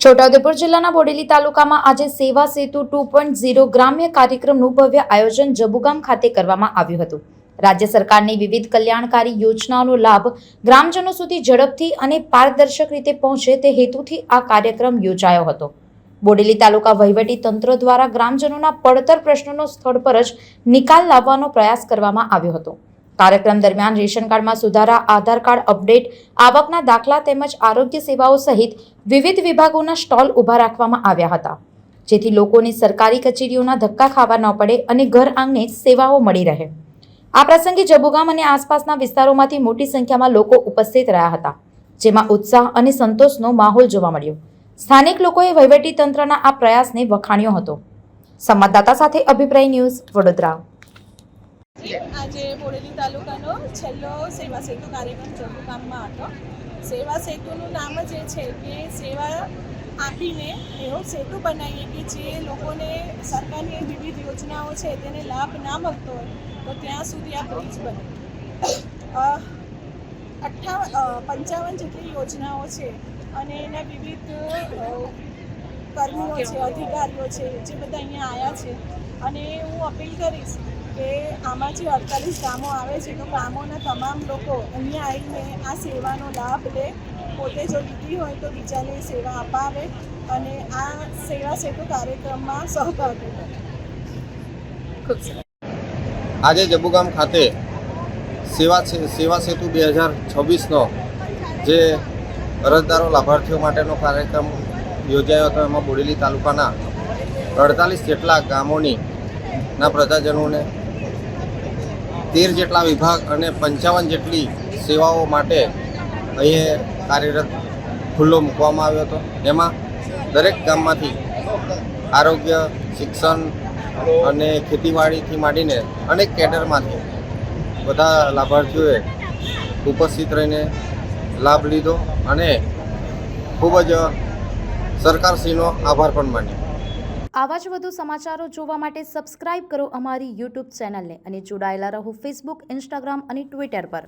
છોટાઉદેપુર જિલ્લાના બોડેલી તાલુકામાં આજે સેવા સેતુ 2.0 ગ્રામ્ય કાર્યક્રમનું ભવ્ય આયોજન જબુગામ ખાતે કરવામાં આવ્યું હતું। રાજ્ય સરકારની વિવિધ કલ્યાણકારી યોજનાઓનો લાભ ગ્રામજનો સુધી ઝડપથી અને પારદર્શક રીતે પહોંચે તે હેતુથી આ કાર્યક્રમ યોજાયો હતો। બોડેલી તાલુકા વહીવટી તંત્ર દ્વારા ગ્રામજનોના પડતર પ્રશ્નોનો સ્થળ પર જ નિકાલ લાવવાનો પ્રયાસ કરવામાં આવ્યો હતો। કાર્યક્રમ દરમિયાન રેશન કાર્ડમાં સુધારા, આધાર કાર્ડ અપડેટ, આવકના દાખલા તેમજ આરોગ્ય સેવાઓ સહિત વિવિધ વિભાગોના સ્ટોલ ઊભા રાખવામાં આવ્યા હતા, જેથી લોકોને સરકારી કચેરીઓના ધક્કા ખાવા ન પડે અને ઘર આંગણે સેવાઓ મળી રહે। આ પ્રસંગે જબુગામ અને આસપાસના વિસ્તારોમાંથી મોટી સંખ્યામાં લોકો ઉપસ્થિત રહ્યા હતા, જેમાં ઉત્સાહ અને સંતોષનો માહોલ જોવા મળ્યો। સ્થાનિક લોકોએ વહીવટી તંત્રના આ પ્રયાસને વખાણ્યો હતો। સંવાદદાતા સાથે અભિપ્રાય ન્યૂઝ, વડોદરા। આજે બોડેલી તાલુકાનો છેલ્લો સેવા સેતુ કાર્યક્રમ જબુગામમાં હતો। સેવા સેતુનું નામ જ એ છે કે સેવા આપીને એવો સેતુ બનાવીએ કે જે લોકોને સરકારની વિવિધ યોજનાઓ છે તેને લાભ ના મળતો હોય તો ત્યાં સુધી આ બ્રિજ બને। 55 જેટલી યોજનાઓ છે અને એના વિવિધ કર્મીઓ છે, અધિકારીઓ છે, જે બધા અહીંયા આવ્યા છે અને હું અપીલ કરીશ કે આમાં જે 48 ગામો આવે છે તો ગામોના તમામ લોકો અહીંયા આવીને આ સેવાનો લાભ લે, પોતે જો લીધી હોય તો બીજાને સેવા અપાવે અને આ સેવા સેતુ કાર્યક્રમમાં સહભાગી બને। ખૂબ સરસ। આજે જબુગામ ખાતે સેવા સેતુ 2026નો જે અરજદારો લાભાર્થીઓ માટેનો કાર્યક્રમ યોજાયો હતો। એમાં બોડેલી તાલુકાના 48 જેટલા ગામોના પ્રજાજનોને 13 જેટલા વિભાગ અને 55 જેટલી સેવાઓ માટે અહીં કાર્યરત ખુલ્લો મૂકવામાં આવ્યો હતો। એમાં દરેક ગામમાંથી આરોગ્ય, શિક્ષણ અને ખેતીવાડીથી માંડીને અનેક કેડરમાંથી બધા લાભાર્થીઓએ ઉપસ્થિત રહીને લાભ લીધો અને ખૂબ જ સરકારશ્રીનો આભાર પણ માન્યો। આવા જ વધુ સમાચારો જોવા માટે સબસ્ક્રાઇબ કરો અમારી યુટ્યુબ ચેનલને અને જોડાયેલા રહો ફેસબુક, ઇન્સ્ટાગ્રામ અને ટ્વિટર પર।